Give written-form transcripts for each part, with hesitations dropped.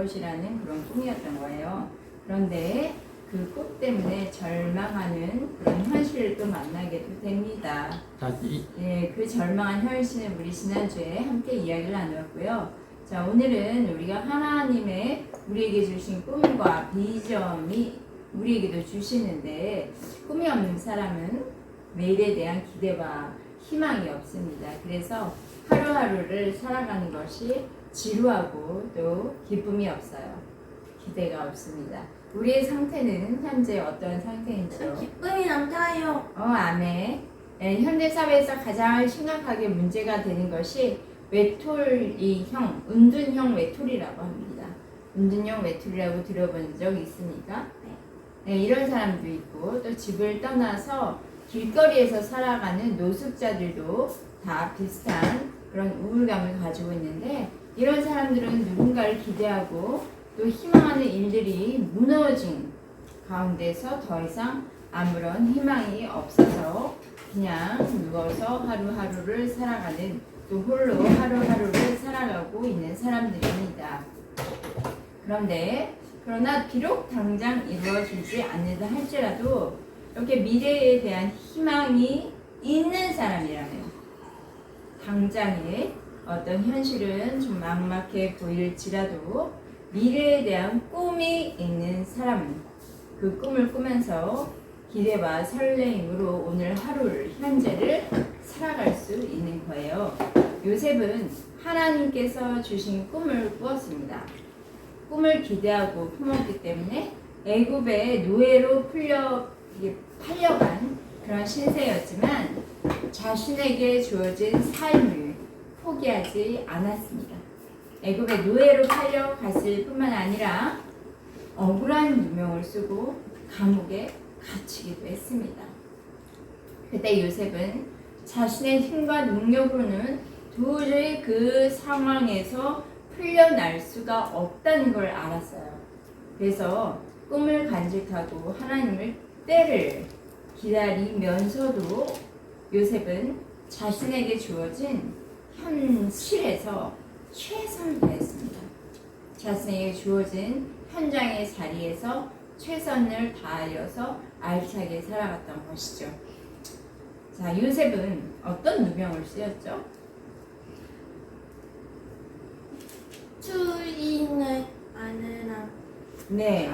것이라는 그런 꿈이었던 거예요. 그런데 그 꿈 때문에 절망하는 그런 현실을 또 만나게도 됩니다. 예, 그 절망한 현실은 우리 지난주에 함께 이야기를 나누었고요. 자, 오늘은 우리가 하나님의 우리에게 주신 꿈과 비전이 우리에게도 주시는데, 꿈이 없는 사람은 내일에 대한 기대와 희망이 없습니다. 그래서 하루하루를 살아가는 것이 지루하고 또 기쁨이 없어요. 기대가 없습니다. 우리의 상태는 현재 어떤 상태인지요? 기쁨이 넘쳐요. 아멘. 네, 현대 사회에서 가장 심각하게 문제가 되는 것이 외톨이형, 은둔형 외톨이라고 합니다. 은둔형 외톨이라고 들어본 적 있습니까? 네, 이런 사람도 있고, 또 집을 떠나서 길거리에서 살아가는 노숙자들도 다 비슷한 그런 우울감을 가지고 있는데, 이런 사람들은 누군가를 기대하고 또 희망하는 일들이 무너진 가운데서 더 이상 아무런 희망이 없어서 그냥 누워서 하루하루를 살아가는, 또 홀로 하루하루를 살아가고 있는 사람들입니다. 그러나 비록 당장 이루어지지 않는다 할지라도 이렇게 미래에 대한 희망이 있는 사람이라면, 당장의 어떤 현실은 좀 막막해 보일지라도 미래에 대한 꿈이 있는 사람은 그 꿈을 꾸면서 기대와 설레임으로 오늘 하루를, 현재를 살아갈 수 있는 거예요. 요셉은 하나님께서 주신 꿈을 꾸었습니다. 꿈을 기대하고 품었기 때문에 애굽의 노예로 팔려간 그런 신세였지만 자신에게 주어진 삶을 포기하지 않았습니다. 애굽의 노예로 팔려갔을 뿐만 아니라 억울한 누명을 쓰고 감옥에 갇히기도 했습니다. 그때 요셉은 자신의 힘과 능력으로는 도저히 그 상황에서 풀려날 수가 없다는 걸 알았어요. 그래서 꿈을 간직하고 하나님의 때를 기다리면서도 요셉은 자신에게 주어진 현실에서 최선을 다했습니다. 자신에게 주어진 현장의 자리에서 최선을 다하여서 알차게 살아갔던 것이죠. 자, 요셉은 어떤 누명을 쓰였죠? 주인의 아내랑 네,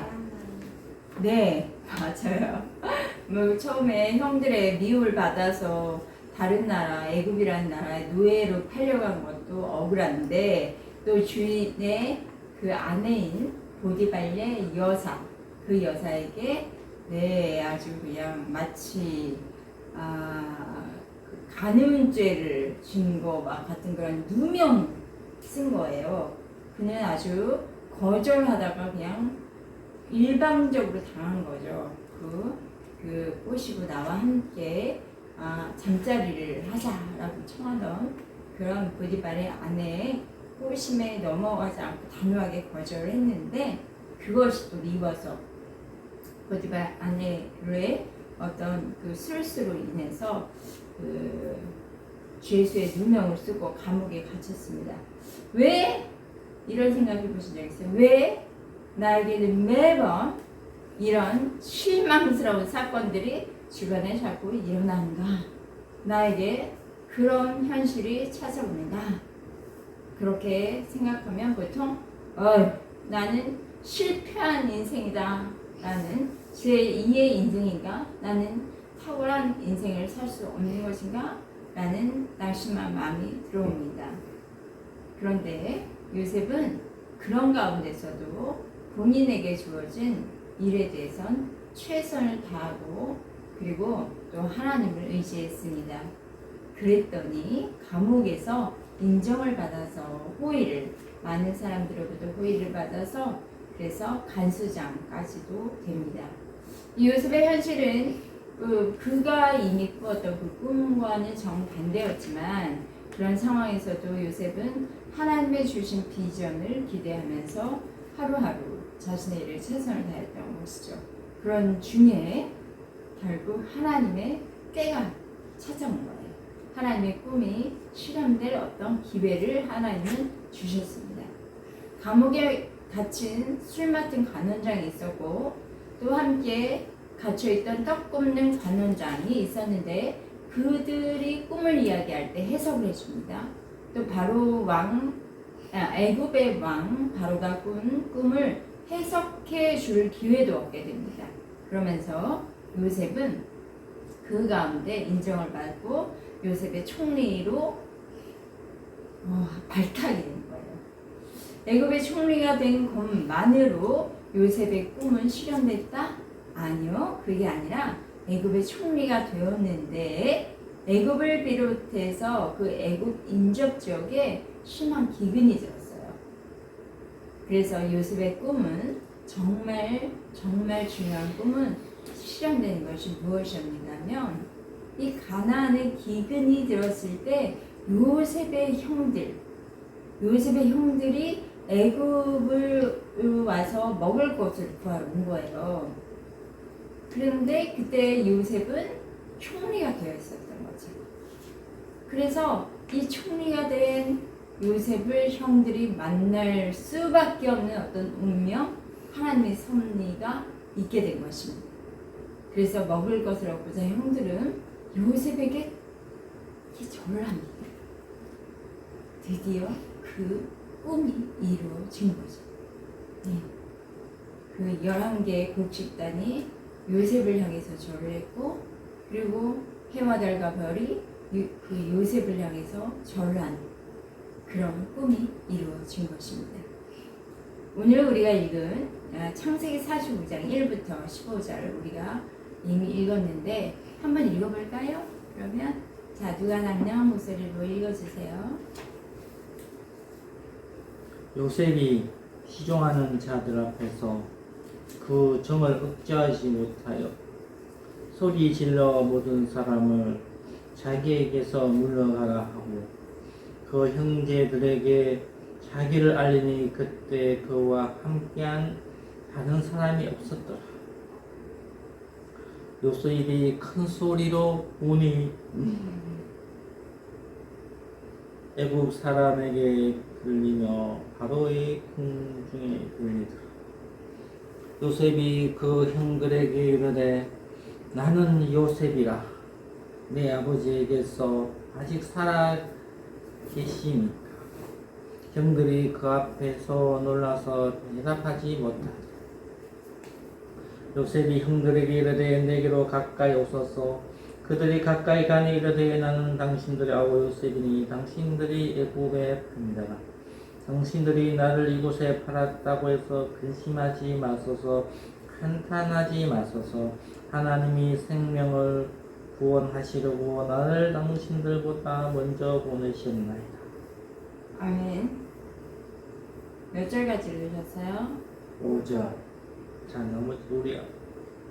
맞아요. 뭐 처음에 형들의 미움을 받아서 다른 나라, 애굽이라는 나라에 노예로 팔려간 것도 억울한데, 또 주인의 그 아내인 보디발의 여사, 그 여사에게 아주 그냥 마치 간음죄를 진 것과 같은 그런 누명 쓴 거예요. 그는 아주 거절하다가 그냥 일방적으로 당한 거죠. 그 꼬시고 나와 함께 잠자리를 하자라고 청하던 그런 보디발의 아내의 꼬심에 넘어가지 않고 단호하게 거절을 했는데, 그것이 또 미워서 보디발 아내의 어떤 그 술수로 인해서 그 죄수의 누명을 쓰고 감옥에 갇혔습니다. 왜 이런 생각해 보신 적 있어요? 왜 나에게는 매번 이런 실망스러운 사건들이 주변에 자꾸 일어나는가? 나에게 그런 현실이 찾아오는가? 그렇게 생각하면 보통 나는 실패한 인생이다. 나는 제2의 인생인가? 나는 탁월한 인생을 살 수 없는 것인가? 라는 낙심한 마음이 들어옵니다. 그런데 요셉은 그런 가운데서도 본인에게 주어진 일에 대해선 최선을 다하고, 그리고 또 하나님을 의지했습니다. 그랬더니 감옥에서 인정을 받아서 많은 사람들로부터 호의를 받아서, 그래서 간수장까지도 됩니다. 이 요셉의 현실은 그가 이미 꾸었던 그 꿈과는 정반대였지만, 그런 상황에서도 요셉은 하나님의 주신 비전을 기대하면서 하루하루 자신의 일을 최선을 다했던 것이죠. 그런 중에 결국 하나님의 때가 찾아온 거예요. 하나님의 꿈이 실현될 어떤 기회를 하나님은 주셨습니다. 감옥에 갇힌 술 맡은 관원장이 있었고 또 함께 갇혀있던 떡 굽는 관원장이 있었는데 그들이 꿈을 이야기할 때 해석을 해줍니다. 또 애굽의 왕 바로가 꾼 꿈을 해석해 줄 기회도 얻게 됩니다. 그러면서 요셉은 그 가운데 인정을 받고 요셉의 총리로 발탁이 된 거예요. 애굽의 총리가 된 것만으로 요셉의 꿈은 실현됐다? 아니요. 그게 아니라 애굽의 총리가 되었는데 애굽을 비롯해서 그 애굽 인접 지역에 심한 기근이 들었어요. 그래서 요셉의 꿈은 정말 중요한 꿈은 실현되는 것이 무엇이었냐면 이 가나안에 기근이 들었을 때 요셉의 형들이 애굽을 와서 먹을 것을 구하러 온 거예요. 그런데 그때 요셉은 총리가 되어 있었던 거죠. 그래서 이 총리가 된 요셉을 형들이 만날 수밖에 없는 어떤 운명, 하나님의 섭리가 있게 된 것입니다. 그래서 먹을 것을 얻고자 형들은 요셉에게 절을 합니다. 드디어 그 꿈이 이루어진 거죠. 네. 그 11개의 곡식단이 요셉을 향해서 절을 했고 그리고 해와 달과 별이 그 요셉을 향해서 절을 한 그런 꿈이 이루어진 것입니다. 오늘 우리가 읽은 창세기 45장 1부터 15절을 우리가 이미 읽었는데 한번 읽어볼까요? 그러면 자 누가 남녀 목소리로 읽어주세요. 요셉이 시종하는 자들 앞에서 그 정을 억제하지 못하여 소리 질러 모든 사람을 자기에게서 물러가라 하고 그 형제들에게 자기를 알리니 그때 그와 함께한 다른 사람이 없었더라. 요셉이 큰 소리로 우니 애굽 사람에게 들리며 바로의 궁중에 들리더라. 요셉이 그 형들에게 이르되 나는 요셉이라 내 아버지에게서 아직 살아 계시니까. 형들이 그 앞에서 놀라서 대답하지 못하더라. 요셉이 형들에게 이르되 내게로 가까이 오소서. 그들이 가까이 가니 이르되 나는 당신들의 아우 요셉이니 당신들이 애굽에 판다라. 당신들이 나를 이곳에 팔았다고 해서 근심하지 마소서. 한탄하지 마소서. 하나님이 생명을 구원하시려고 나를 당신들보다 먼저 보내셨나이다. 아멘. 몇 절까지 읽으셨어요? 5절. 자, 너무 우리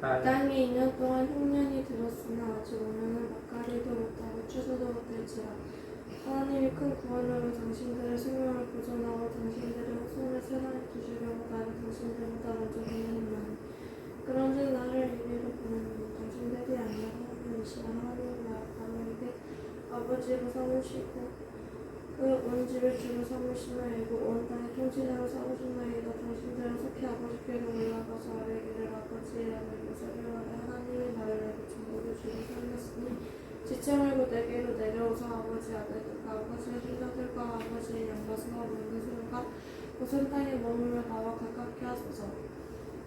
땅에 2년 동안 흉년이 들었으나 아직 오면은 막가리도 못하고 추수도 못할지라. 하나님이 큰 구원으로 당신들의 생명을 보존하고 당신들의 후손을 세상에 두시려고 나를 당신들보다 먼저 보내셨나니 그런즉 나를 이리로 보내니 당신들이 아니라 하나님이시라. 하나님이 아브라함에게 아버지로 삼으시고 그 온 집을 주로 삼으시며 애굽 온 땅의 통치자로 삼으셨나이다. 당신들은 속히 아버지께로 올라가서 아뢰기를 아버지의 아들 요셉을 아뢰 하나님이 나를 애굽 전국에 주로 살렸으니 지체 말고 내게로 내려오서 아버지 아들들과 아버지의 손자들과 아버지의 양가수와 문드술과 고센 땅에 머물며 나와 가깝게 하소서.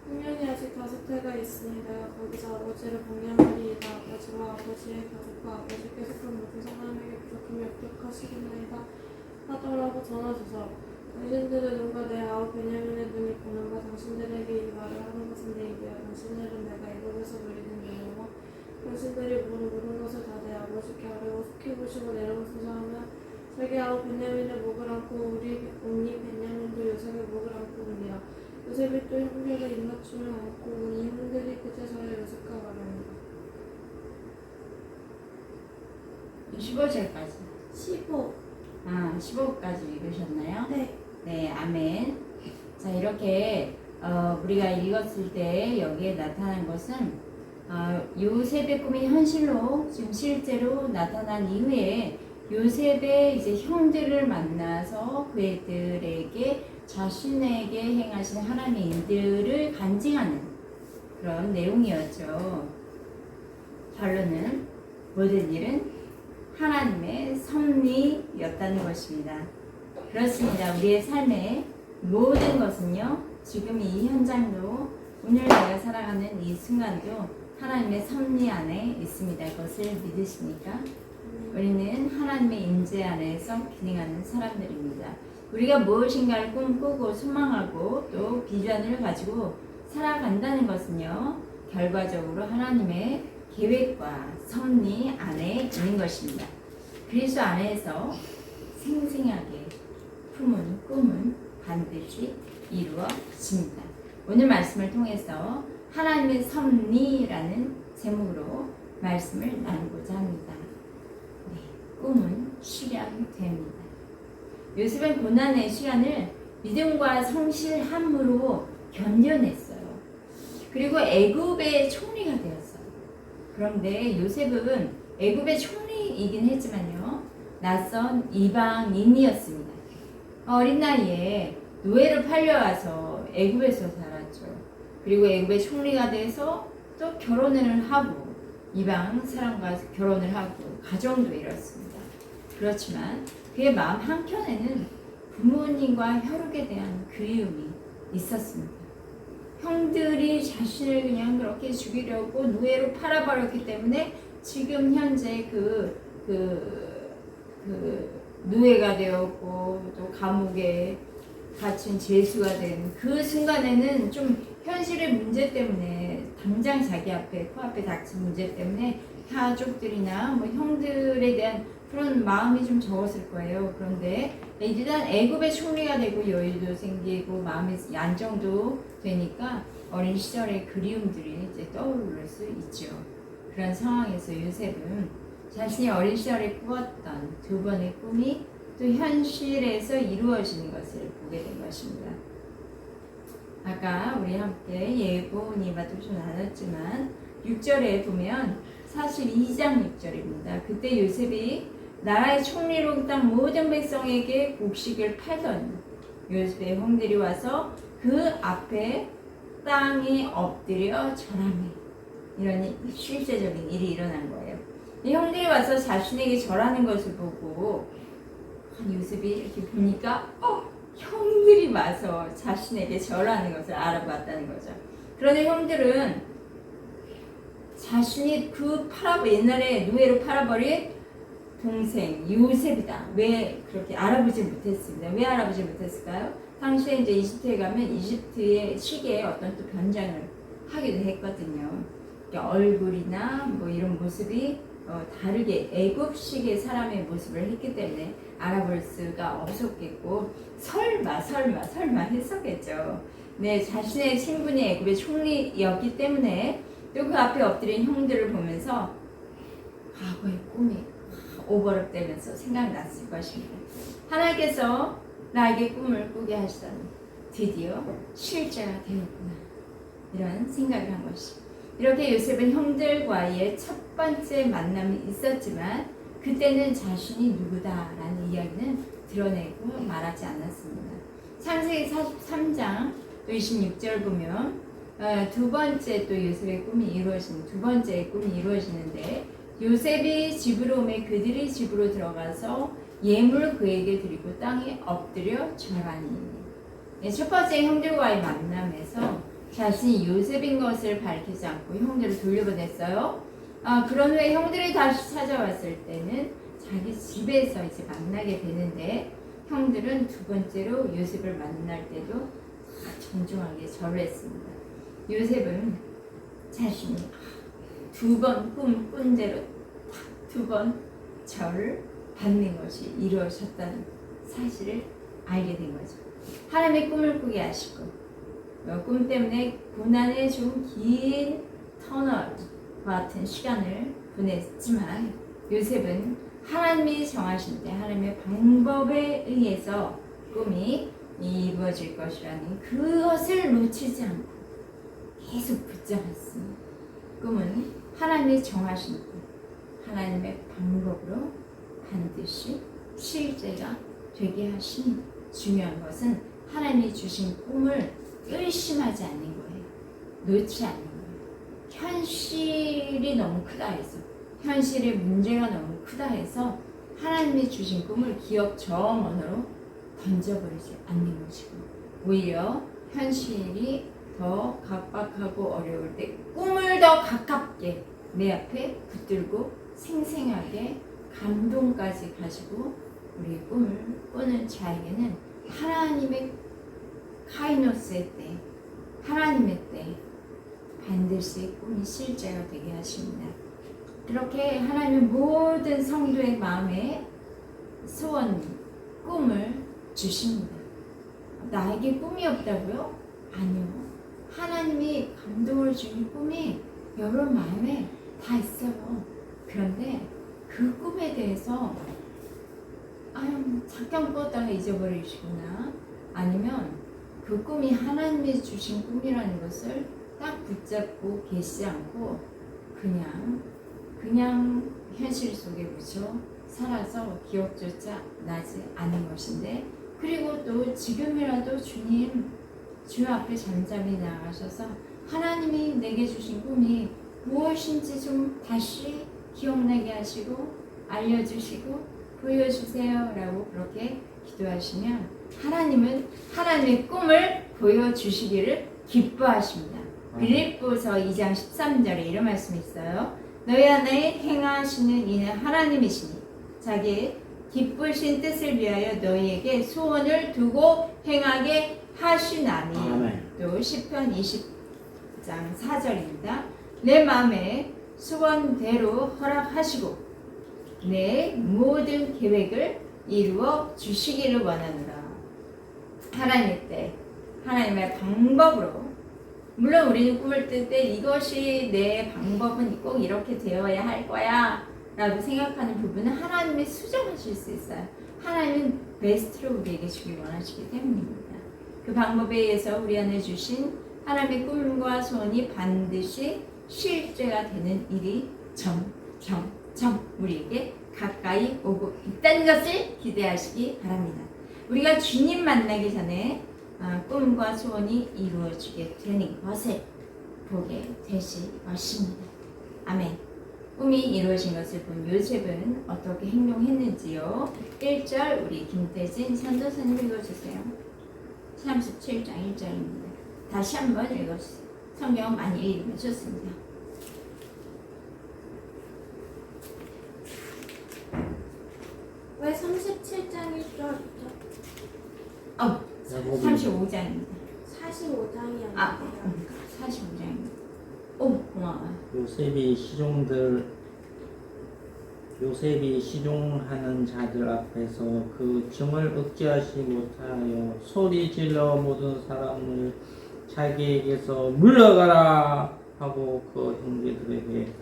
흉년이 아직 5해가 있으니 내가 거기서 아버지를 공양하리이다. 아버지와 아버지의 가족과 아버지께 속한 모든 사람에게 부족함이 없도록 하시겠나이다 하더라고 전하소서. 당신들의 눈과 내 아우 베냐민의 눈이 보는 바 당신들에게 이 말을 하는 것은 내 입이야. 당신들은 내가 애굽에서 누리는 영광과 당신들이 보는 모든 것을 다 내 아버지께 아뢰고 속히 보시고 내려오소서 하며 자기 아우 베냐민의 목을 안고 우리 옹리 베냐민도 요셉의 목을 안고 우니라. 요셉이 또 형제를 입맞춤을 안고 우니 형들이 그제서야 요셉과 말합니다. 15절까지. 15. 15까지 읽으셨나요? 네. 네, 아멘. 자, 이렇게 우리가 읽었을 때 여기에 나타난 것은 요셉의 꿈이 현실로 지금 실제로 나타난 이후에 요셉의 이제 형들을 만나서 그들에게 자신에게 행하신 하나님의 일들을 간증하는 그런 내용이었죠. 결론은 모든 일은 하나님의 섭리였다는 것입니다. 그렇습니다. 우리의 삶의 모든 것은요, 지금 이 현장도 오늘 내가 살아가는 이 순간도 하나님의 섭리 안에 있습니다. 그것을 믿으십니까? 우리는 하나님의 임재 안에서 기능하는 사람들입니다. 우리가 무엇인가를 꿈꾸고 소망하고 또 비전을 가지고 살아간다는 것은요, 결과적으로 하나님의 계획과 섭리 안에 있는 것입니다. 그리스도 안에서 생생하게 품은 꿈은 반드시 이루어집니다. 오늘 말씀을 통해서 하나님의 섭리라는 제목으로 말씀을 나누고자 합니다. 네, 꿈은 실현됩니다. 요셉은 고난의 시간을 믿음과 성실함으로 견뎌냈어요. 그리고 애굽의 총리가 되었어요. 그런데 요셉은 애굽의 총리이긴 했지만요, 낯선 이방인이었습니다. 어린 나이에 노예로 팔려와서 애굽에서 살았죠. 그리고 애굽의 총리가 돼서 또 결혼을 하고 이방 사람과 결혼을 하고 가정도 이뤘습니다. 그렇지만 그의 마음 한켠에는 부모님과 혈육에 대한 그리움이 있었습니다. 형들이 자신을 그냥 그렇게 죽이려고 노예로 팔아버렸기 때문에 지금 현재 노예가 되었고 또 감옥에 갇힌 죄수가 된 그 순간에는 좀 현실의 문제 때문에 당장 자기 앞에 코앞에 닥친 문제 때문에 가족들이나 뭐 형들에 대한 그런 마음이 좀 적었을 거예요. 그런데 일단 애굽의 총리가 되고 여유도 생기고 마음의 안정도 되니까 어린 시절의 그리움들이 이제 떠오를 수 있죠. 그런 상황에서 요셉은 자신이 어린 시절에 꾸었던 두 번의 꿈이 또 현실에서 이루어지는 것을 보게 된 것입니다. 아까 우리 함께 예고니마도 좀 나눴지만 6절에 보면 42장 6절입니다. 그때 요셉이 나라의 총리로 땅 모든 백성에게 곡식을 팔던 요셉의 형들이 와서 그 앞에 땅에 엎드려 절하며, 이런 실제적인 일이 일어난 거예요. 이 형들이 와서 자신에게 절하는 것을 보고 요셉이 이렇게 보니까 형들이 와서 자신에게 절하는 것을 알아봤다는 거죠. 그런데 형들은 자신이 옛날에 노예로 팔아버린 동생 요셉이다, 왜 그렇게 알아보지 못했습니다. 왜 알아보지 못했을까요? 당시에 이제 이집트에 가면 이집트의 시계에 어떤 또 변장을 하기도 했거든요. 그러니까 얼굴이나 뭐 이런 모습이 다르게 애굽식의 사람의 모습을 했기 때문에 알아볼 수가 없었겠고 설마 했었겠죠. 네, 자신의 신분이 애굽의 총리였기 때문에 또 그 앞에 엎드린 형들을 보면서 과거의 꿈이 오버랩되면서 생각났을 것입니다. 하나님께서 나에게 꿈을 꾸게 하시다니 드디어 실제가 되었구나, 이런 생각을 한 것입니다. 이렇게 요셉은 형들과의 첫 번째 만남이 있었지만 그때는 자신이 누구다라는 이야기는 드러내고 말하지 않았습니다. 창세기 43장 또 26절 보면 두 번째 또 요셉의 꿈이 이루어지는데 요셉이 집으로 오매 그들이 집으로 들어가서 예물 그에게 드리고 땅에 엎드려 절하니. 첫 번째 형들과의 만남에서 자신이 요셉인 것을 밝히지 않고 형들을 돌려보냈어요. 그런 후에 형들이 다시 찾아왔을 때는 자기 집에서 이제 만나게 되는데 형들은 두 번째로 요셉을 만날 때도 정중하게 절을 했습니다. 요셉은 자신이 두 번 꿈꾼 대로 두 번 절을 받는 것이 이루어졌다는 사실을 알게 된 거죠. 하나님의 꿈을 꾸게 하시고 꿈 때문에 고난의 좀 긴 터널 같은 시간을 보냈지만 요셉은 하나님이 정하신 때 하나님의 방법에 의해서 꿈이 이루어질 것이라는 그것을 놓치지 않고 계속 붙잡았습니다. 꿈은 하나님이 정하신 때 하나님의 방법으로 반드시 실제가 되게 하신 중요한 것은 하나님이 주신 꿈을 의심하지 않는 거예요. 놓지 않는 거예요. 현실이 너무 크다 해서, 현실의 문제가 너무 크다 해서 하나님이 주신 꿈을 기억 저언으로 던져버리지 않는 것이고, 오히려 현실이 더 각박하고 어려울 때 꿈을 더 가깝게 내 앞에 붙들고 생생하게 감동까지 가지고 우리 꿈을 꾸는 자에게는 하나님의 카이노스의 때, 하나님의 때 반드시 꿈이 실제가 되게 하십니다. 그렇게 하나님의 모든 성도의 마음에 소원, 꿈을 주십니다. 나에게 꿈이 없다고요? 아니요. 하나님이 감동을 주는 꿈이 여러분 마음에 다 있어요. 그런데 그 꿈에 대해서 잠깐 꿨다가 잊어버리시거나, 아니면 그 꿈이 하나님이 주신 꿈이라는 것을 딱 붙잡고 계시지 않고 그냥 현실 속에 묻혀 살아서 기억조차 나지 않은 것인데, 그리고 또 지금이라도 주 앞에 잠잠히 나가셔서 하나님이 내게 주신 꿈이 무엇인지 좀 다시 기억나게 하시고 알려주시고 보여주세요 라고 그렇게 기도하시면 하나님은 하나님의 꿈을 보여주시기를 기뻐하십니다. 빌립보서 2장 13절에 이런 말씀이 있어요. 너희 안에 행하시는 이는 하나님이시니 자기의 기쁘신 뜻을 위하여 너희에게 소원을 두고 행하게 하시나니. 아멘. 또 시편 20장 4절입니다. 내 마음에 소원대로 허락하시고 내 모든 계획을 이루어 주시기를 원하노라. 하나님의 때, 하나님의 방법으로, 물론 우리는 꿈을 뜰 때 이것이 내 방법은 꼭 이렇게 되어야 할 거야 라고 생각하는 부분은 하나님이 수정하실 수 있어요. 하나님은 베스트로 우리에게 주길 원하시기 때문입니다. 그 방법에 의해서 우리 안에 주신 하나님의 꿈과 소원이 반드시 실제가 되는 일이 점점 우리에게 가까이 오고 있다는 것을 기대하시기 바랍니다. 우리가 주님 만나기 전에 꿈과 소원이 이루어지게 되는 것을 보게 되실 것입니다. 아멘. 꿈이 이루어진 것을 본 요셉은 어떻게 행동했는지요? 1절 우리 김태진 선도사님 읽어주세요. 37장 1절입니다. 다시 한번 읽어주세요. 성경 많이 읽으면 좋습니다. 왜 37장이 줄어있죠? 35장입니다. 45장이 아, 아니에요. 45장입니다. 오, 고마워요. 요셉이 시종하는 자들 앞에서 그 증을 억제하지 못하여 소리 질러 모든 사람을 자기에게서 물러가라 하고 그 형제들에게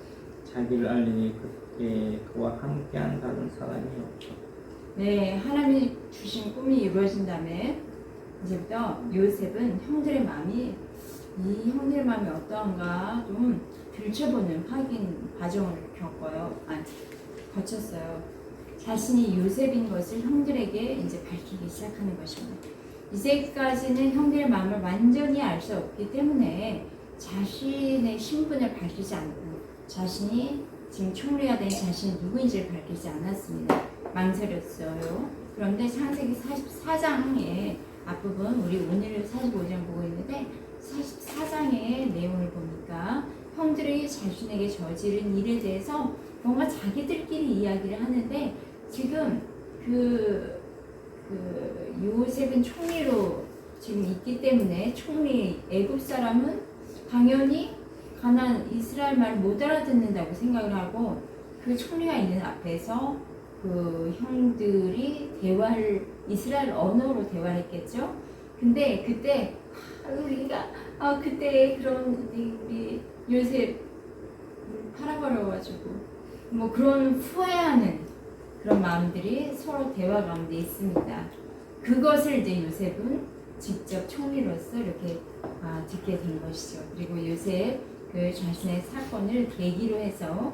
자기를 알리니 그때 그와 함께한 다른 사람이 없다. 네, 하나님이 주신 꿈이 이루어진 다음에 이제부터 요셉은 형들의 마음이 어떠한가 좀 들춰보는 확인 과정을 거쳤어요. 자신이 요셉인 것을 형들에게 이제 밝히기 시작하는 것입니다. 이제까지는 형들의 마음을 완전히 알 수 없기 때문에 자신의 신분을 밝히지 않고 자신이 지금 총리가 된 자신이 누구인지를 밝히지 않았습니다. 망설였어요. 그런데 창세기 44장의 앞부분, 우리 오늘 45장 보고 있는데 44장의 내용을 보니까 형들이 자신에게 저지른 일에 대해서 뭔가 자기들끼리 이야기를 하는데, 지금 그 요셉은 총리로 지금 있기 때문에 애굽 사람은 당연히 가나안 이스라엘 말을 못 알아듣는다고 생각을 하고 그 총리가 있는 앞에서 그 형들이 이스라엘 언어로 대화를 했겠죠. 근데 그때 그때 그런 우리 요셉 팔아버려가지고 뭐 그런 후회하는 그런 마음들이 서로 대화 가운데 있습니다. 그것을 이제 요셉은 직접 총리로서 이렇게 듣게 된 것이죠. 그리고 요셉 그 자신의 사건을 계기로 해서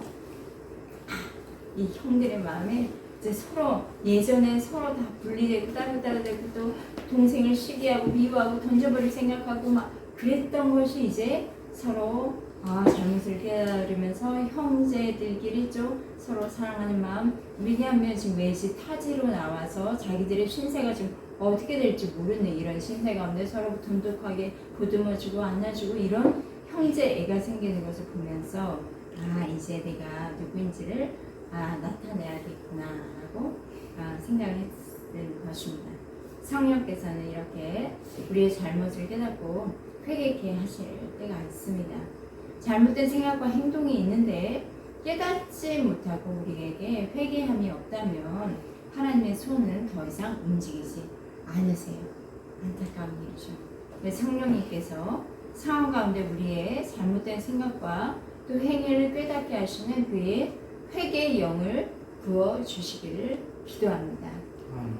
이 형들의 마음에 이제 서로 예전에 서로 다 분리되고 따로따로 되고 또 동생을 시기하고 미워하고 던져버릴 생각하고 막 그랬던 것이 이제 서로 잘못을 깨달으면서 형제들끼리 좀 서로 사랑하는 마음. 왜냐하면 지금 외지 타지로 나와서 자기들의 신세가 지금 어떻게 될지 모르는 이런 신세 가운데 서로 돈독하게 보듬어주고 안아주고 이런 형제애가 생기는 것을 보면서 이제 내가 누구인지를 나타내야겠구나라고 생각을 했을 것입니다. 성령께서는 이렇게 우리의 잘못을 깨닫고 회개케 하실 때가 있습니다. 잘못된 생각과 행동이 있는데 깨닫지 못하고 우리에게 회개함이 없다면 하나님의 손은 더 이상 움직이지 않으세요. 안타까운 일이죠. 성령님께서 상황 가운데 우리의 잘못된 생각과 또 행위를 깨닫게 하시는 그의 회개의 영을 부어주시기를 기도합니다.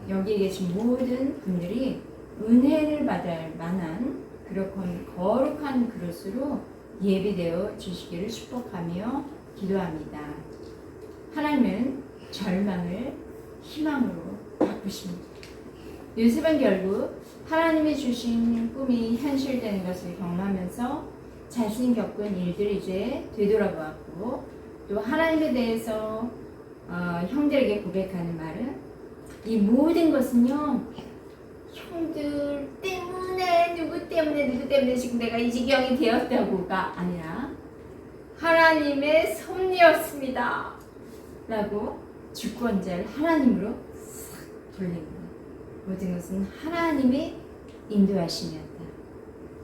여기에 계신 모든 분들이 은혜를 받을 만한 그렇건 거룩한 그릇으로 예비되어 주시기를 축복하며 기도합니다. 하나님은 절망을 희망으로 바꾸십니다. 요셉은 결국 하나님이 주신 꿈이 현실되는 것을 경험하면서 자신이 겪은 일들을 이제 되돌아보았고 또 하나님에 대해서 형들에게 고백하는 말은 이 모든 것은요 형들 때문에 누구 때문에 지금 내가 이 지경이 되었다고가 아니라 하나님의 섭리였습니다 라고 주권자를 하나님으로 싹 돌립니다. 모든 것은 하나님의 인도하심이었다.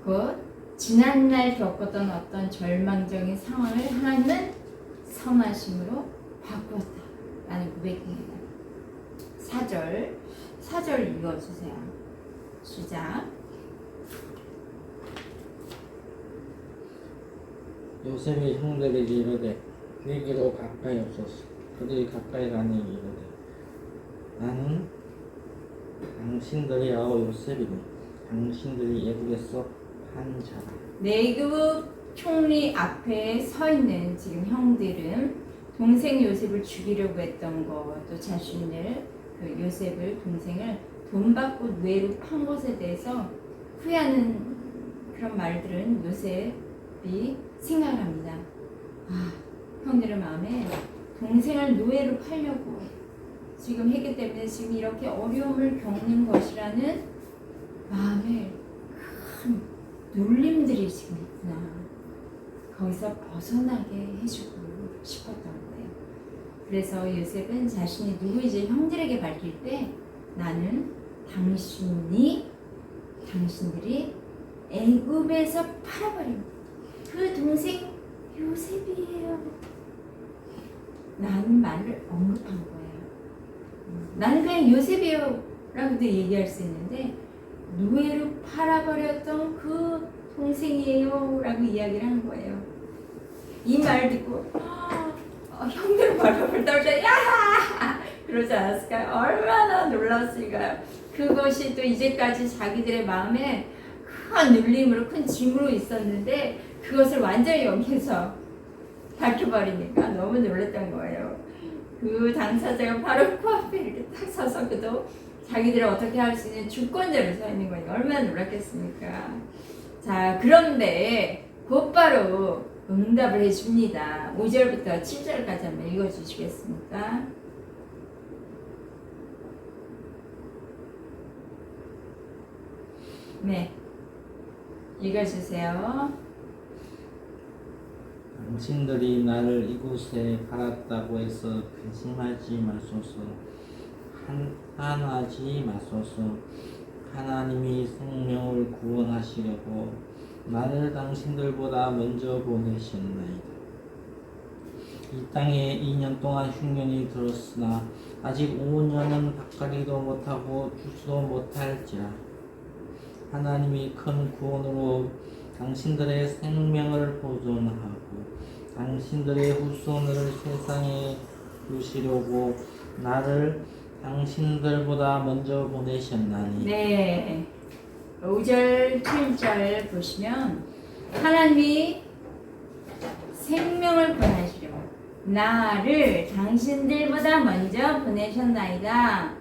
곧 지난날 겪었던 어떤 절망적인 상황을 하나님은 선하심으로 바꾸었다 라는 고백입니다. 4절 읽어주세요. 시작. 요셉의 형들에게 이르되 내게로 가까이 없소서. 그들이 가까이 가니 이르되 나는 당신들의 아우 요셉이니 당신들이 애국에서 한 자라. 내국 총리 앞에 서 있는 지금 형들은 동생 요셉을 죽이려고 했던 것, 또 자신을 그 요셉을 동생을 돈 받고 노예로 판 것에 대해서 후회하는 그런 말들은 요셉이 생각을 합니다. 형들의 마음에 동생을 노예로 팔려고 지금 했기 때문에 지금 이렇게 어려움을 겪는 것이라는 마음에 큰 놀림들이 지금 있구나. 거기서 벗어나게 해주고 싶었던 거예요. 그래서 요셉은 자신이 누구인지 형들에게 밝힐 때 나는 당신들이 애굽에서 팔아버린 그 동생 요셉이에요 라는 말을 언급한 거예요. 나는 그냥 요셉이에요 라고도 얘기할 수 있는데 노예로 팔아버렸던 그 동생이에요 라고 이야기를 한 거예요. 이 말 듣고 형들 벌벌 떨죠. 야! 그러지 않았을까요? 얼마나 놀랐을까요? 그것이 또 이제까지 자기들의 마음에 큰 눌림으로 큰 짐으로 있었는데 그것을 완전히 여기서 밝혀버리니까 너무 놀랐던 거예요. 그 당사자가 바로 코앞에 이렇게 딱 서서 그도 자기들을 어떻게 할 수 있는 주권자로 서 있는 거니까 얼마나 놀랐겠습니까? 자, 그런데 곧바로 응답을 해줍니다. 5절부터 7절까지 한번 읽어주시겠습니까? 네, 읽어주세요. 당신들이 나를 이곳에 팔았다고 해서 근심하지 마소서. 한탄하지 마소서. 하나님이 생명을 구원하시려고 나를 당신들보다 먼저 보내셨나이다. 이 땅에 2년 동안 흉년이 들었으나 아직 5년은 밭가리도 못하고 주지도 못할지라. 하나님이 큰 구원으로 당신들의 생명을 보존하고 당신들의 후손을 세상에 두시려고 나를 당신들보다 먼저 보내셨나니. 네, 5절, 7절 보시면 하나님이 생명을 구원하시려고 나를 당신들보다 먼저 보내셨나이다.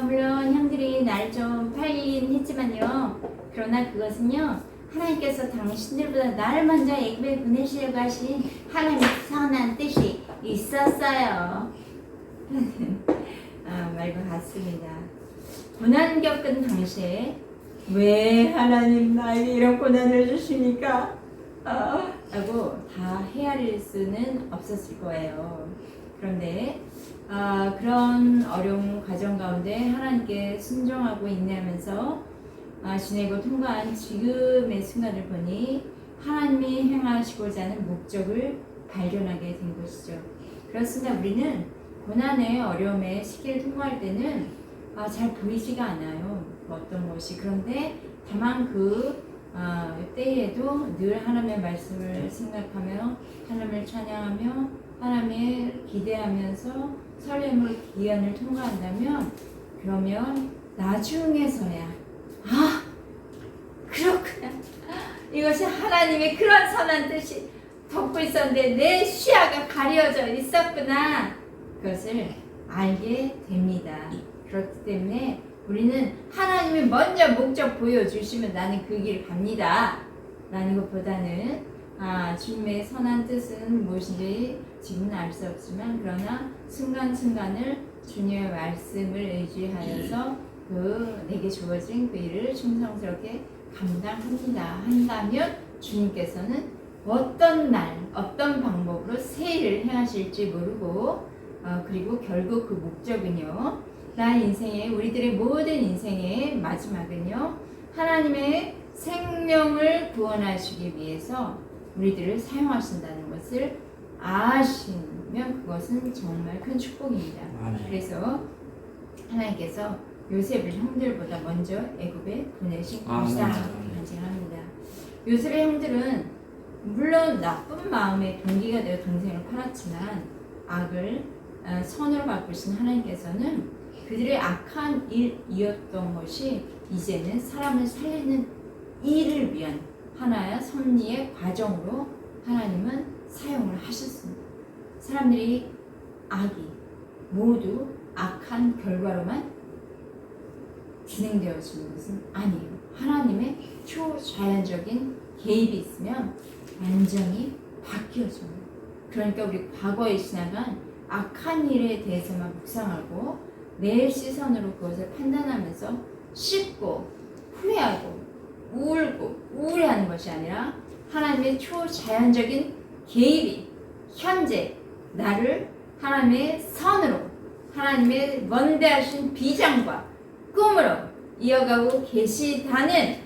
물론 형들이 날 좀 팔긴 했지만요. 그러나 그것은요. 하나님께서 당신들보다 나를 먼저 애굽에 보내시려고 하신 하나님의 선한 뜻이 있었어요. 말과 같습니다. 고난 겪은 당시에 왜 하나님 나에게 이런 고난을 주십니까? 라고 다 헤아릴 수는 없었을 거예요. 그런데 그런 어려운 과정 가운데 하나님께 순종하고 인내하면서 지내고 통과한 지금의 순간을 보니 하나님이 행하시고자 하는 목적을 발견하게 된 것이죠. 그렇습니다. 우리는 고난의 어려움의 시기를 통과할 때는 잘 보이지가 않아요. 어떤 것이. 그런데 다만 그 때에도 늘 하나님의 말씀을 생각하며 하나님을 찬양하며 하나님을 기대하면서 설렘으로 기한을 통과한다면 그러면 나중에서야 그렇구나. 이것이 하나님의 그런 선한 뜻이 덮고 있었는데 내 시야가 가려져 있었구나. 그것을 알게 됩니다. 그렇기 때문에 우리는 하나님이 먼저 목적 보여주시면 나는 그 길 갑니다 라는 것보다는 주님의 선한 뜻은 무엇인지 지금은 알 수 없지만 그러나 순간순간을 주님의 말씀을 의지하여서 내게 주어진 그 일을 충성스럽게 감당합니다 한다면 주님께서는 어떤 날 어떤 방법으로 새 일을 행하실지 모르고 그리고 결국 그 목적은요 나의 인생의 우리들의 모든 인생의 마지막은요 하나님의 생명을 구원하시기 위해서 우리들을 사용하신다는 것을 아시면 그것은 정말 큰 축복입니다. 그래서 하나님께서 요셉을 형들보다 먼저 애굽에 보내신 것이다 간증합니다. 요셉의 형들은 물론 나쁜 마음의 동기가 되어 동생을 팔았지만 악을 선으로 바꾸신 하나님께서는 그들의 악한 일이었던 것이 이제는 사람을 살리는 일을 위한 하나의 섭리의 과정으로 하나님은 사용을 하셨습니다. 사람들이 악이 모두 악한 결과로만 진행되어지는 것은 아니에요. 하나님의 초자연적인 개입이 있으면 완전히 바뀌어져요. 그러니까 우리 과거에 지나간 악한 일에 대해서만 묵상하고 내 시선으로 그것을 판단하면서 씹고 후회하고 울고 우울해하는 것이 아니라 하나님의 초자연적인 개입이 현재 나를 하나님의 선으로 하나님의 먼데하신 비전과 꿈으로 이어가고 계시다는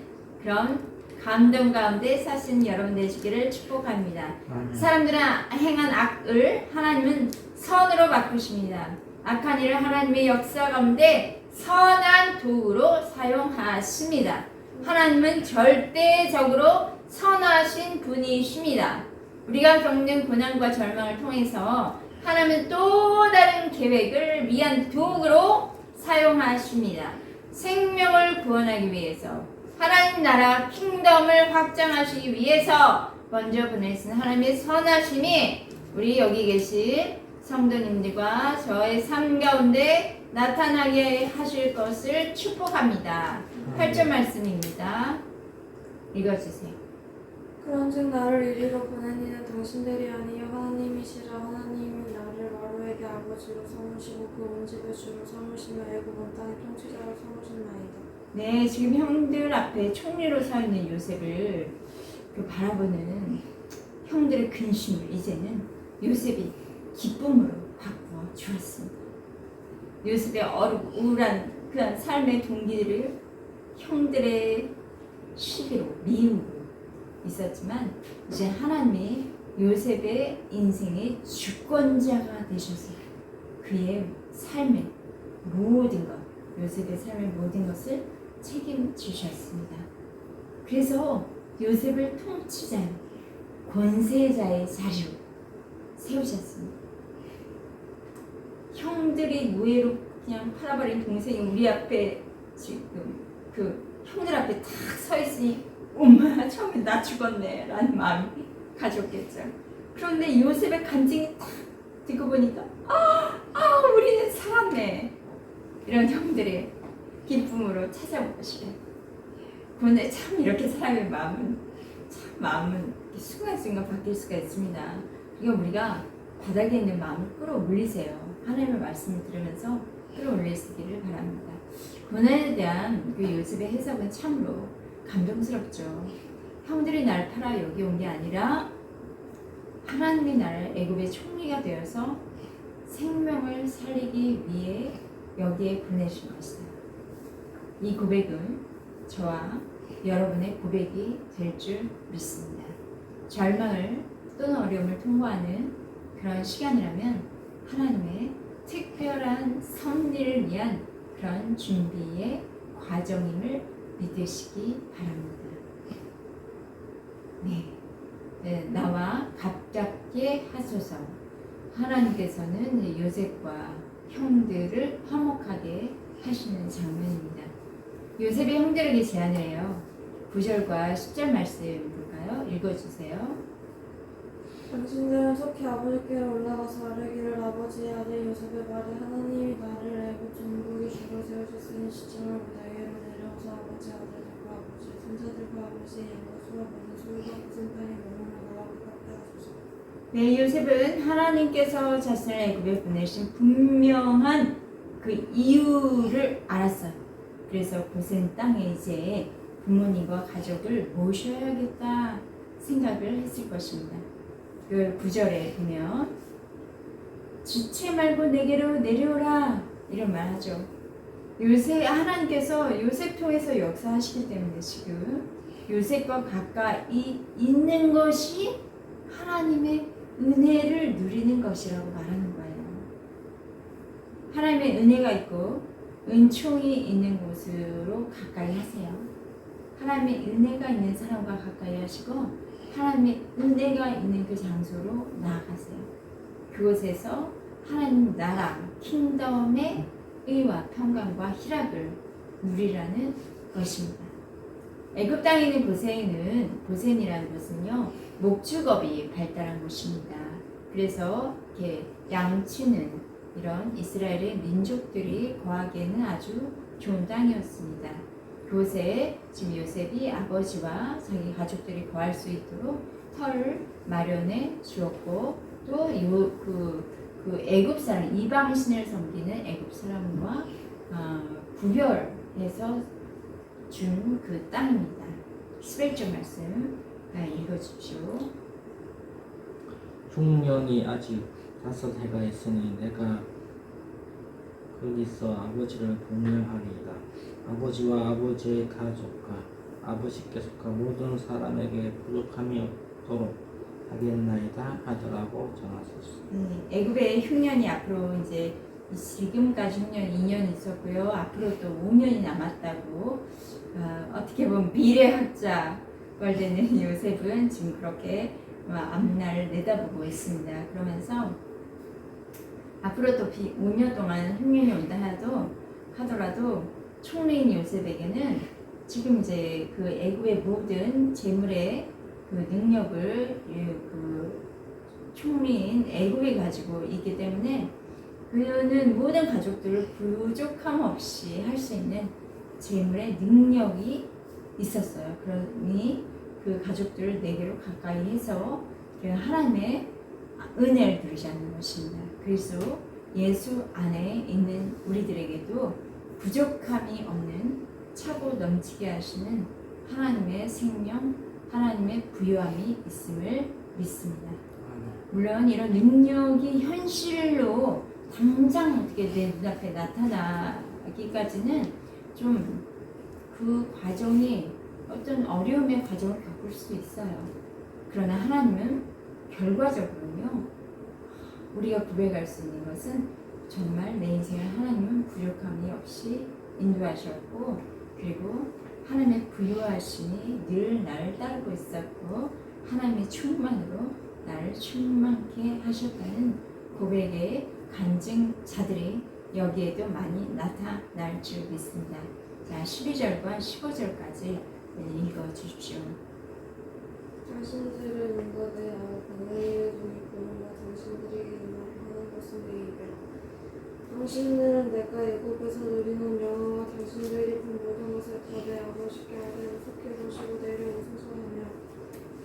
그런 감동 가운데 사시는 여러분 되시기를 축복합니다. 사람들은 행한 악을 하나님은 선으로 바꾸십니다. 악한 일을 하나님의 역사 가운데 선한 도구로 사용하십니다. 하나님은 절대적으로 선하신 분이십니다. 우리가 겪는 고난과 절망을 통해서 하나님은 또 다른 계획을 위한 도구로 사용하십니다. 생명을 구원하기 위해서 하나님 나라 킹덤을 확장하시기 위해서 먼저 보내신 하나님의 선하심이 우리 여기 계신 성도님들과 저의 삶 가운데 나타나게 하실 것을 축복합니다. 8절 말씀입니다. 읽어주세요. 그런즉 나를 이리로 보낸 이는 당신들이 아니요 하나님이시라. 하나님이 나를 마로에게 아버지로 삼으시고 그 온 집의 주로 삼으시며 애굽 온 땅의 통치자로 삼으셨나이다. 네, 지금 형들 앞에 총리로 서 있는 요셉을 바라보는 형들의 근심을 이제는 요셉이 기쁨으로 바꾸어 주었습니다. 요셉의 우울한 그런 삶의 동기들을 형들의 시기로 미우고 있었지만 이제 하나님이 요셉의 인생의 주권자가 되셔서 그의 삶의 모든 것, 요셉의 삶의 모든 것을 책임지셨습니다. 그래서 요셉을 통치자요, 권세자의 자리로 세우셨습니다. 형들이 노예로 그냥 팔아버린 동생이 우리 앞에 지금 형들 앞에 탁 서 있으니 엄마 처음에 나 죽었네 라는 마음이 가졌겠죠. 그런데 요셉의 간증이 탁 듣고 보니까 우리는 살았네. 이런 형들의 기쁨으로 찾아보시래. 그런데 참 이렇게 사람의 마음은 순간순간 바뀔 수가 있습니다. 그러니까 우리가 바닥에 있는 마음을 끌어올리세요. 하나님의 말씀을 들으면서 끌어올리시기를 바랍니다. 고난에 대한 그 요셉의 해석은 참으로 감동스럽죠. 형들이 날 팔아 여기 온 게 아니라 하나님이 나를 애굽의 총리가 되어서 생명을 살리기 위해 여기에 보내신 것이다. 이 고백은 저와 여러분의 고백이 될 줄 믿습니다. 절망을 또는 어려움을 통과하는 그런 시간이라면 하나님의 특별한 섭리를 위한 그런 준비의 과정임을 믿으시기 바랍니다. 네, 나와 가깝게 하소서. 하나님께서는 요셉과 형들을 화목하게 하시는 장면입니다. 요셉이 형들에게 제안을 해요. 9절과 10절 말씀 볼까요? 읽어주세요. 당신들은 속히 아버지께로 올라가서 아뢰기를 아버지의 아들 요셉의 말에 하나님이 나를 애굽 전국이 주로 세우셨으니 시침을 무더기로 내려오서 아버지 아들들과 아버지 손자들과 아버지의 양과 모든 소유가 무슨 땅에 머무는 나와 가깝게 하소서. 네, 요셉은 하나님께서 자신을 애굽에 보내신 분명한 그 이유를 알았어요. 그래서 고센 땅에 이제 부모님과 가족을 모셔야겠다 생각을 했을 것입니다. 그 9절에 보면 지체 말고 내게로 내려오라 이런 말 하죠. 하나님께서 요셉 통해서 역사하시기 때문에 지금 요셉과 가까이 있는 것이 하나님의 은혜를 누리는 것이라고 말하는 거예요. 하나님의 은혜가 있고 은총이 있는 곳으로 가까이 하세요. 하나님의 은혜가 있는 사람과 가까이 하시고 하나님의 은혜가 있는 그 장소로 나아가세요. 그곳에서 하나님 나라, 킹덤의 의와 평강과 희락을 누리라는 것입니다. 애굽 땅에 있는 고센이라는 곳은요, 목축업이 발달한 곳입니다. 그래서 이렇게 양치는 이런 이스라엘의 민족들이 거하기에는 아주 좋은 땅이었습니다. 그곳에 지금 요셉이 아버지와 자기 가족들이 거할 수 있도록 터를 마련해 주었고 또 그 애굽 사람 이방 신을 섬기는 애굽 사람과 구별해서 준 그 땅입니다. 11절 말씀 읽어주십시오. 흉년이 아직 5해가 있으니 내가 거기서 아버지를 공명하리이다. 아버지와 아버지의 가족과 아버지께 속한 모든 사람에게 부족함이 없도록 하겠나이다 하더라고 전하소서. 애굽의 흉년이 앞으로 이제 지금까지 흉년 2년 있었고요. 앞으로 또 5년이 남았다고 어떻게 보면 미래학자 뻘되는 요셉은 지금 그렇게 앞날을 내다보고 있습니다. 그러면서 앞으로 또 5년 동안 흉년이 온다 하더라도 총리인 요셉에게는 지금 이제 그 애굽의 모든 재물의 그 능력을 그 총리인 애굽이 가지고 있기 때문에 그는 모든 가족들을 부족함 없이 할 수 있는 재물의 능력이 있었어요. 그러니 그 가족들을 내게로 가까이 해서 하나님의 은혜를 누리자는 것입니다. 그래서 예수 안에 있는 우리들에게도 부족함이 없는 차고 넘치게 하시는 하나님의 생명, 하나님의 부유함이 있음을 믿습니다. 물론 이런 능력이 현실로 당장 어떻게 내 눈앞에 나타나기까지는 좀 그 과정이 어떤 어려움의 과정을 겪을 수 있어요. 그러나 하나님은 결과적으로는요, 우리가 고백할 수 있는 것은 정말 내 인생을 하나님은 부족함이 없이 인도하셨고, 그리고 하나님의 부유하심이 늘 나를 따르고 있었고, 하나님의 충만으로 나를 충만케 하셨다는 고백의 간증자들이 여기에도 많이 나타날 줄 믿습니다. 자, 12절과 15절까지 읽어주십시오. 당신들은 인도되어 바늘의 종이 부르며 당신들에게 임한 것은 내 입이라. 당신들은 내가 애굽에서 누리는 영화와 당신들이 본 모든 것을 다 내 아버지께 아뢰는 속히 보시고 내려오소서 하며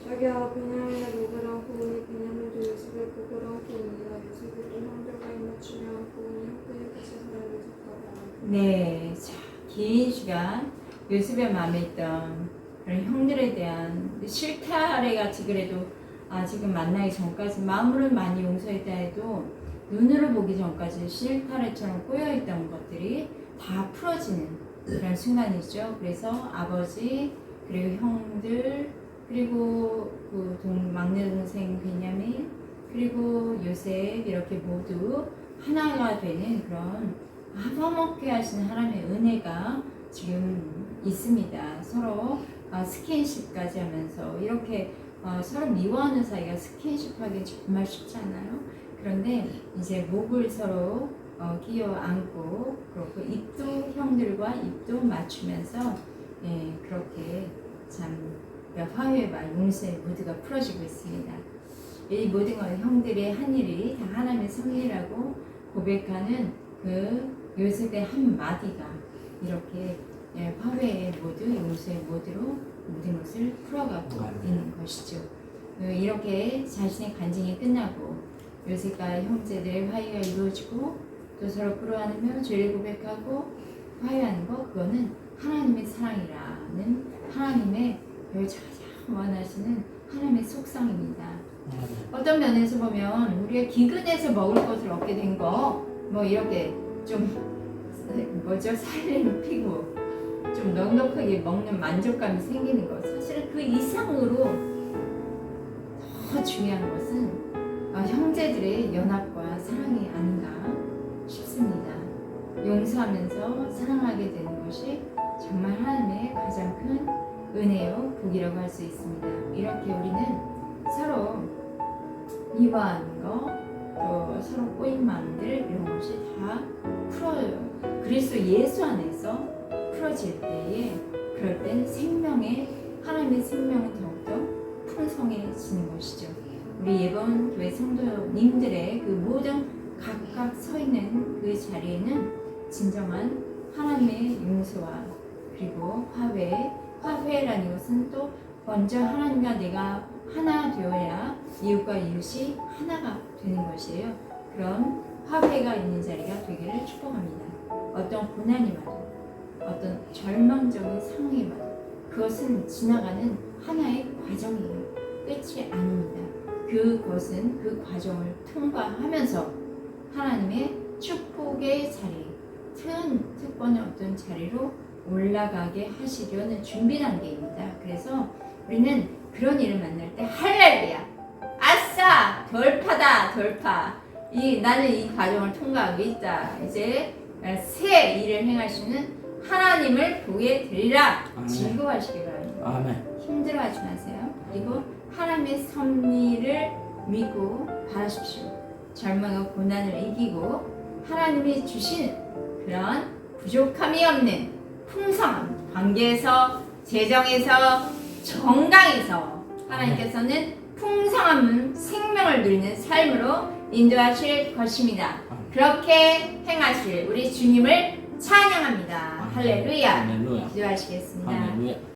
자기와 베냐민의 목을 안고 오니 베냐민도 요셉의 목을 안고 옵니다. 요셉이 또 형들과 입맞추며 안고 오니 형들이 같이 사람을 섰다고. 네, 자, 긴 시간 요셉의 마음에 있던 그런 형들에 대한 실타래 같이 그래도 지금 만나기 전까지 마음으로는 많이 용서했다 해도 눈으로 보기 전까지 실타래처럼 꼬여있던 것들이 다 풀어지는 그런 순간이죠. 그래서 아버지 그리고 형들 그리고 그 막내 동생 베냐민 그리고 요셉 이렇게 모두 하나가 되는 그런 화목케 하시는 하나님의 은혜가 지금 있습니다. 서로 스킨십까지 하면서 이렇게 서로 미워하는 사이가 스킨십하기 정말 쉽지 않아요. 그런데 이제 목을 서로 끼어 안고 그렇고 입도 형들과 입도 맞추면서 그렇게 참 화해와 용서의 모두가 풀어지고 있습니다. 이 모든 건 형들의 한 일이 다 하나님의 섭리라고 고백하는 그 요셉의 한 마디가 이렇게 화해의 모두 용서의 모두로 모든 것을 풀어가고 있는 것이죠. 이렇게 자신의 간증이 끝나고 요셉과 형제들의 화해가 이루어지고 또 서로 끌어안으며 죄를 고백하고 화해하는 것 그거는 하나님의 사랑이라는 하나님의 가장 원하시는 하나님의 속성입니다. 어떤 면에서 보면 우리가 기근해서 먹을 것을 얻게 된 거 뭐 이렇게 좀 살림 피고 좀 넉넉하게 먹는 만족감이 생기는 것 사실은 그 이상으로 더 중요한 것은 형제들의 연합과 사랑이 아닌가 싶습니다. 용서하면서 사랑하게 되는 것이 정말 하나님의 가장 큰 은혜요 복이라고 할 수 있습니다. 이렇게 우리는 서로 미워하는 거 또 서로 꼬인 마음들 이런 것이 다 풀어요. 그리스도 예수 안에서 풀어질 때에 그럴 땐 하나님의 생명은 더욱더 풍성해지는 것이죠. 우리 이번 교회 성도님들의 그 모든 각각 서 있는 그 자리에는 진정한 하나님의 용서와 그리고 화해라는 것은 또 먼저 하나님과 내가 하나 되어야 이웃과 이웃이 하나가 되는 것이에요. 그런 화해가 있는 자리가 되기를 축복합니다. 어떤 고난이 와도 어떤 절망적인 상황이 와도 그것은 지나가는 하나의 과정이에요. 끝이 아닙니다. 그것은 그 과정을 통과하면서 하나님의 축복의 자리, 특권의 어떤 자리로 올라가게 하시려는 준비 단계입니다. 그래서 우리는 그런 일을 만날 때 할렐루야! 아싸! 돌파! 나는 이 과정을 통과하고 있다. 이제 새 일을 행하시는 하나님을 보게 되리라. 즐거워하시기 바랍니다. 아멘. 힘들어하지 마세요. 그리고 하나님의 섭리를 믿고 바라십시오. 절망과 고난을 이기고 하나님이 주신 그런 부족함이 없는 풍성한 관계에서 재정에서 정강에서 하나님께서는 풍성한 생명을 누리는 삶으로 인도하실 것입니다. 그렇게 행하실 우리 주님을 찬양합니다. 할렐루야. 할렐루야. 기도하시겠습니다. 할렐루야.